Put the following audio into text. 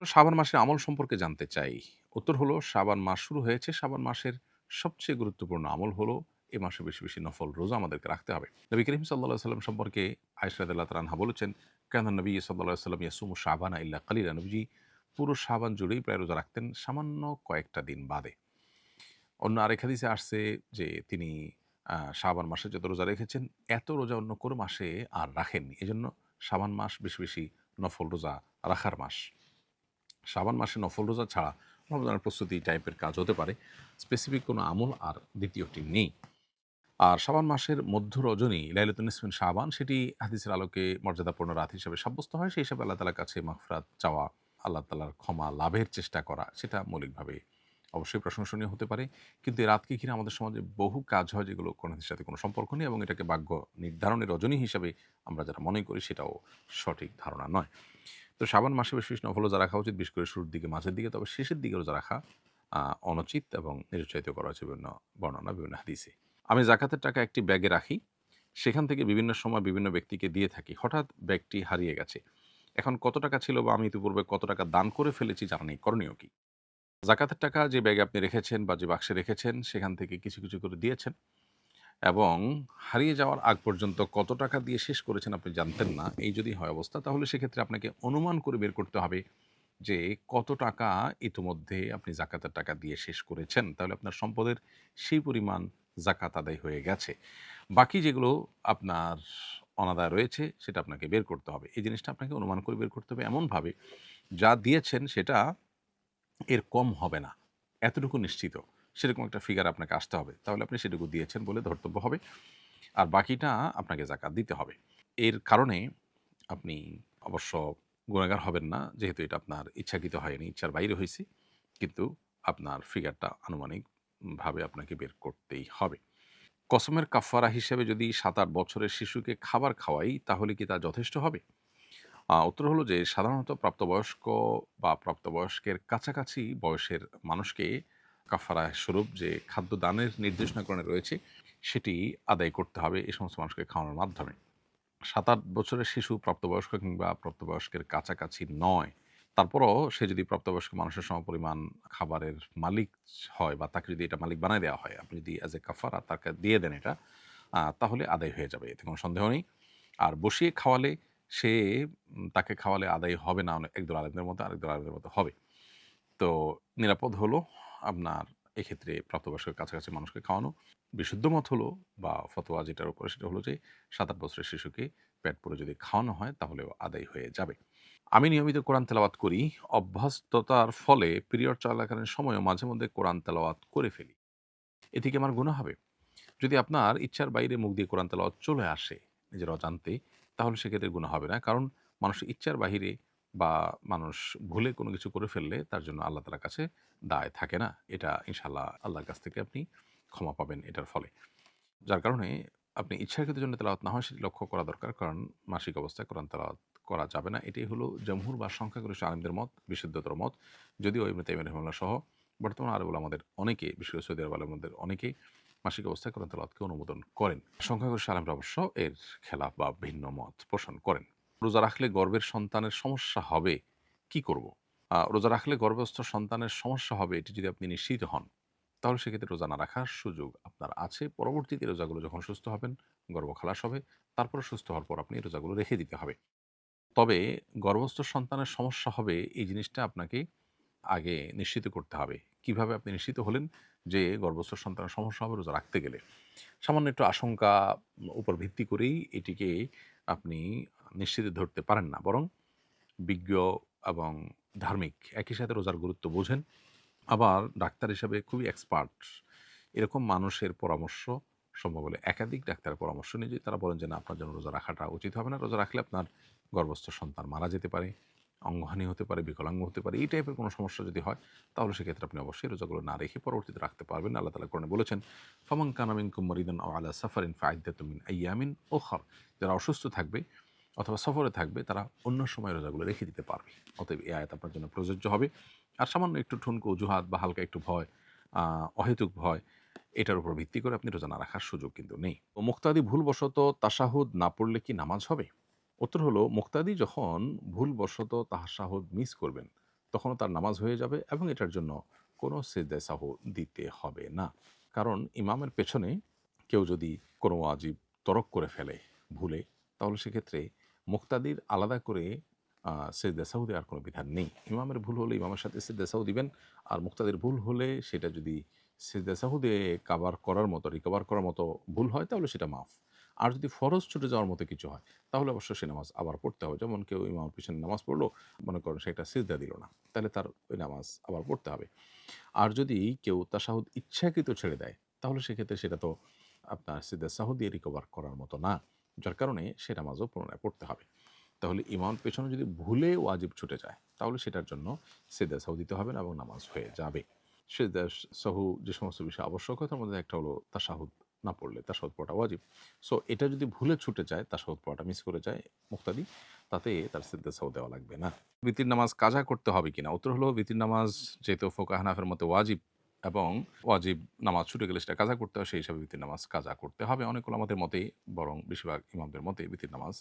শাবান মাসের আমল সম্পর্কে জানতে চাই। উত্তর হলো শাবান মাস শুরু হয়েছে। শাবান মাসের সবচেয়ে গুরুত্বপূর্ণ আমল হলো এ মাসে বেশি, বেশি নফল রোজা আমাদেরকে রাখতে হবে। নবী করিম সাল্লাল্লাহু আলাইহি ওয়াসাল্লাম সম্পর্কে আয়েশা রাদিয়াল্লাহু তাআলা আনহা বলেছেন, "কানা নবী সাল্লাল্লাহু আলাইহি ওয়াসাল্লাম ইয়াসুমু শাবানা ইল্লা কালিলা।" নবীজি পুরো শাবান জুড়েই প্রায় রোজা রাখতেন সামান্য কয়েকটা দিন বাদে। অন্য আরেক হাদিসে আসছে যে তিনি শাবান মাসে যত রোজা রেখেছেন, এত রোজা অন্য কোনো মাসে আর রাখেননি। এজন্য শাবান মাস বেশি, বেশি নফল রোজা রাখার মাস। শাবান মাসে নফল রোজা ছাড়া রমজানের প্রস্তুতি টাইপের কাজ হতে পারে। স্পেসিফিক কোনো আমল আর দ্বিতীয়টি নেই। আর শাবান মাসের মধ্য রজনী লাইলাতুন নিসফ মিন শাবান সেটি হাদিসের আলোকে মর্যাদাপূর্ণ রাত হিসেবে সাব্যস্ত হয়। সেই হিসাবে আল্লাহ তাআলার কাছে মাগফিরাত চাওয়া, আল্লাহ তাআলার ক্ষমা লাভের চেষ্টা করা সেটা মৌলিকভাবে অবশ্যই প্রশংসনীয় হতে পারে। কিন্তু এই রাতকে ঘিরে আমাদের সমাজে বহু কাজ হয় যেগুলো কোন হাদিসের সাথে কোনো সম্পর্ক নেই এবং এটাকে ভাগ্য নির্ধারণের রজনী হিসাবে আমরা যারা মনে করি সেটাও সঠিক ধারণা নয়। তো শাবান মাসে বেশি, বেশি নফল রোজা রাখা উচিত, বিশেষ করে শুরুর দিকে, মাঝের দিকে। তবে শেষের দিকে রোজা রাখা অনুচিত এবং নিরুৎসাহিত করা হয়েছে বিভিন্ন বর্ণনা, বিভিন্ন হাদিসে। আমি জাকাতের টাকা একটি ব্যাগে রাখি। সেখান থেকে বিভিন্ন সময় বিভিন্ন ব্যক্তিকে দিয়ে থাকি। হঠাৎ ব্যাগটি হারিয়ে গেছে। এখন কত টাকা ছিল বা আমি ইতিপূর্বে কত টাকা দান করে ফেলেছি জানা নেই। করণীয় কি? জাকাতের টাকা যে ব্যাগে আপনি রেখেছেন বা যে বাক্সে রেখেছেন সেখান থেকে কিছু, কিছু করে দিয়েছেন এবং হারিয়ে যাওয়ার আগ পর্যন্ত কত টাকা দিয়ে শেষ করেছেন আপনি জানতেন না। এই যদি হয় অবস্থা তাহলে সেক্ষেত্রে আপনাকে অনুমান করে বের করতে হবে যে কত টাকা ইতিমধ্যে আপনি জাকাতের টাকা দিয়ে শেষ করেছেন। তাহলে আপনার সম্পদের সেই পরিমাণ জাকাত আদায় হয়ে গেছে। বাকি যেগুলো আপনার অনাদায় রয়েছে সেটা আপনাকে বের করতে হবে। এই জিনিসটা আপনাকে অনুমান করে বের করতে হবে এমনভাবে যা দিয়েছেন সেটা এর কম হবে না। এতটুকু নিশ্চিত। সেরকম একটা ফিগার আপনাকে আসতে হবে। তাহলে আপনি সেটুকু দিয়েছেন বলে ধর্তব্য হবে। আর বাকিটা আপনাকে জাকাত দিতে হবে। এর কারণে আপনি অবশ্য গুনাহগার হবেন না। যেহেতু এটা আপনার ইচ্ছাকৃত হয়নি, ইচ্ছার বাইরে হইছে। কিন্তু আপনার ফিগারটা আনুমানিকভাবে আপনাকে বের করতেই হবে। কসমের কাফারা হিসেবে যদি ৭-৮ বছরের শিশুকে খাবার খাওয়াই, তাহলে কি তা যথেষ্ট হবে? উত্তর হলো যে সাধারণত প্রাপ্তবয়স্ক বা প্রাপ্তবয়স্কের কাছাকাছি বয়সের মানুষকে কাফারা স্বরূপ যে খাদ্য দানের নির্দেশনা কোরআনে রয়েছে, সেটি আদায় করতে হবে এই সমস্ত মানুষকে খাওয়ানোর মাধ্যমে। ৭-৮ বছরের শিশু প্রাপ্তবয়স্ক কিংবা প্রাপ্তবয়স্কের কাছাকাছি নয়। তারপরও সে যদি প্রাপ্তবয়স্ক মানুষের সমপরিমাণ খাবারের মালিক হয় বা তাকে যদি এটা মালিক বানায় দেওয়া হয়, আপনি যদি অ্যাজ এ কাফারা তাকে দিয়ে দেন এটা, তাহলে আদায় হয়ে যাবে। এতে কোনো সন্দেহ নেই। আর বসিয়ে খাওয়ালে সে তাকে খাওয়ালে আদায় হবে না একদল আলেমদের মতো, আরেকদল আলেমদের মতো হবে। তো নিরাপদ হলো আপনার এক্ষেত্রে প্রাপ্তবয়স্কের কাছাকাছি মানুষকে খাওয়ানো। বিশুদ্ধ মত হলো বা ফতোয়া যেটার উপরে সেটা হলো যে ৭-৮ বছরের শিশুকে পেট পুরে যদি খাওয়ানো হয় তাহলেও আদায় হয়ে যাবে। আমি নিয়মিত কোরআন তেলাওয়াত করি। অভ্যস্ততার ফলে পিরিয়ড চলাকালীন সময়েও মাঝে মধ্যে কোরআন তেলাওয়াত করে ফেলি। এতে কি আমার গুনাহ হবে? যদি আপনার ইচ্ছার বাইরে মুখ দিয়ে কোরআন তেলাওয়াত চলে আসে নিজের অজান্তে, তাহলে সেক্ষেত্রে গুনাহ হবে না। কারণ মানুষের ইচ্ছার বাহিরে বা মানুষ ভুলে কোনো কিছু করে ফেললে তার জন্য আল্লাহ তাআলার কাছে দায় থাকে না। এটা ইনশাআল্লাহ আল্লাহর কাছ থেকে আপনি ক্ষমা পাবেন এটার ফলে। যার কারণে আপনি ইচ্ছাকৃত জন্য তেলাওয়াত না হয় সেটি লক্ষ্য করা দরকার। কারণ মাসিক অবস্থায় কোরআন তেলাওয়াত করা যাবে না। এটাই হলো জমহুর বা সংখ্যাগরিষ্ঠ আলেমদের মত, বিশুদ্ধতর মত। যদিও ইবনে তাইমিয়া রাহিমাহুল্লাহ সহ বর্তমান আরব উলামাদের অনেকে, বিশেষ করে সৌদি আরব আলেমদের অনেকেই মাসিক অবস্থায় কোরআন তেলাওয়াতকে অনুমোদন করেন। সংখ্যাগরিষ্ঠ আলেমরা অবশ্য এর খেলাফ বা ভিন্ন মত পোষণ করেন। রোজা রাখলে গর্ভের সন্তানের সমস্যা হবে, কি করব? রোজা রাখলে গর্ভস্থ সন্তানের সমস্যা হবে এটি যদি আপনি নিশ্চিত হন, তাহলে সেক্ষেত্রে রোজা না রাখার সুযোগ আপনার আছে। পরবর্তীতে রোজাগুলো যখন সুস্থ হবেন, গর্ভ খালাস হবে, তারপরে সুস্থ হওয়ার পর আপনি রোজাগুলো রেখে দিতে হবে। তবে গর্ভস্থ সন্তানের সমস্যা হবে এই জিনিসটা আপনাকে আগে নিশ্চিত করতে হবে। কিভাবে আপনি নিশ্চিত হলেন যে গর্ভস্থ সন্তানের সমস্যা হবে রোজা রাখতে গেলে? সামান্য একটু আশঙ্কা উপর ভিত্তি করেই এটিকে আপনি নিশ্চিত ধরতে পারেন না। বরং বিজ্ঞ এবং ধার্মিক একই সাথে রোজার গুরুত্ব বোঝেন, আবার ডাক্তার হিসাবে খুবই এক্সপার্ট এরকম মানুষের পরামর্শ, সম্ভব হলে একাধিক ডাক্তারের পরামর্শ নিয়ে যদি তারা বলেন যে না আপনার জন্য রোজা রাখাটা উচিত হবে না, রোজা রাখলে আপনার গর্ভস্থ সন্তান মারা যেতে পারে, অঙ্গহানি হতে পারে, বিকলাঙ্গ হতে পারে, এই টাইপের কোনো সমস্যা যদি হয় তাহলে সেক্ষেত্রে আপনি অবশ্যই রোজাগুলো না রেখে পরবর্তীতে রাখতে পারবেন। আল্লাহ তাআলা কোরআনে বলেছেন, ফামান কানা মিনকুম মারিদান আও আলা সাফারিন ফাইদ্দাতুম মিন আইয়ামিন উখর। যারা অসুস্থ থাকবে অথবা সফরে থাকবে তারা অন্য সময় রোজাগুলো রেখে দিতে পারবে। অতএব এই আয়াত আপনার জন্য প্রযোজ্য হবে। আর সামান্য একটু ঠুনকো অজুহাত বা হালকা একটু ভয়, অহেতুক ভয়, এটার উপর ভিত্তি করে আপনি রোজা না রাখার সুযোগ কিন্তু নেই। ও মুক্তাদি ভুলবশত তাশাহুদ না পড়লে কি নামাজ হবে? উত্তর হলো মুক্তাদি যখন ভুলবশত তাশাহুদ মিস করবেন, তখনও তার নামাজ হয়ে যাবে এবং এটার জন্য কোনো সিজদায়ে সাহু দিতে হবে না। কারণ ইমামের পেছনে কেউ যদি কোনো ওয়াজিব তরক করে ফেলে ভুলে, তাহলে সেক্ষেত্রে মুক্তাদির আলাদা করে সিজদায়ে সাহু দেওয়ার কোনো বিধান নেই। ইমামের ভুল হলে ইমামের সাথে সিজদায়ে সাহু দিবেন, আর মুক্তাদির ভুল হলে সেটা যদি সিজদায়ে সাহু দিয়ে রিকভার করার মতো ভুল হয় তাহলে সেটা মাফ। আর যদি ফরজ ছুটে যাওয়ার মতো কিছু হয় তাহলে অবশ্য সে নামাজ আবার পড়তে হবে। যেমন কেউ ইমামের পিছনে নামাজ পড়লো, মনে করেন সে একটা সিজদা দিল না, তাহলে তার ওই নামাজ আবার পড়তে হবে। আর যদি কেউ তাশাহুদ ইচ্ছাকৃত ছেড়ে দেয়, তাহলে সেক্ষেত্রে সেটা তো আপনার সিজদায়ে সাহু দিয়ে রিকভার করার মতো না। যার কারণে সে নামাজও পুনরায় পড়তে হবে। তাহলে ইমামের পেছনে যদি ভুলে ওয়াজিব ছুটে যায়, তাহলে সেটার জন্য সিজদায়ে সাহু দিতে হবে না এবং নামাজ হয়ে যাবে। সিজদায়ে সাহু যে সমস্ত বিষয় আবশ্যক হয় তার মধ্যে একটা হলো তাশাহুদ না পড়লে তাশাহুদ পড়াটা ওয়াজিব। সো এটা যদি ভুলে ছুটে যায়, তাশাহুদ পড়াটা মিস করে যায় মুক্তাদি, তাতে তার সিজদায়ে সাহু দেওয়া লাগবে না। বিতির নামাজ কাজা করতে হবে কিনা? উত্তর হলো বিতির নামাজ যেহেতু ফোকাহা হানাফের মতে ওয়াজিব এবং ওয়াজিব নামাজ ছুটে গেলে সেটা কাজা করতে হয়, সেই হিসাবে বিতির নামাজ কাজা করতে হবে। অনেক উলামাদের মতেই, বরং বেশিরভাগ ইমামদের মতে বিতির নামাজ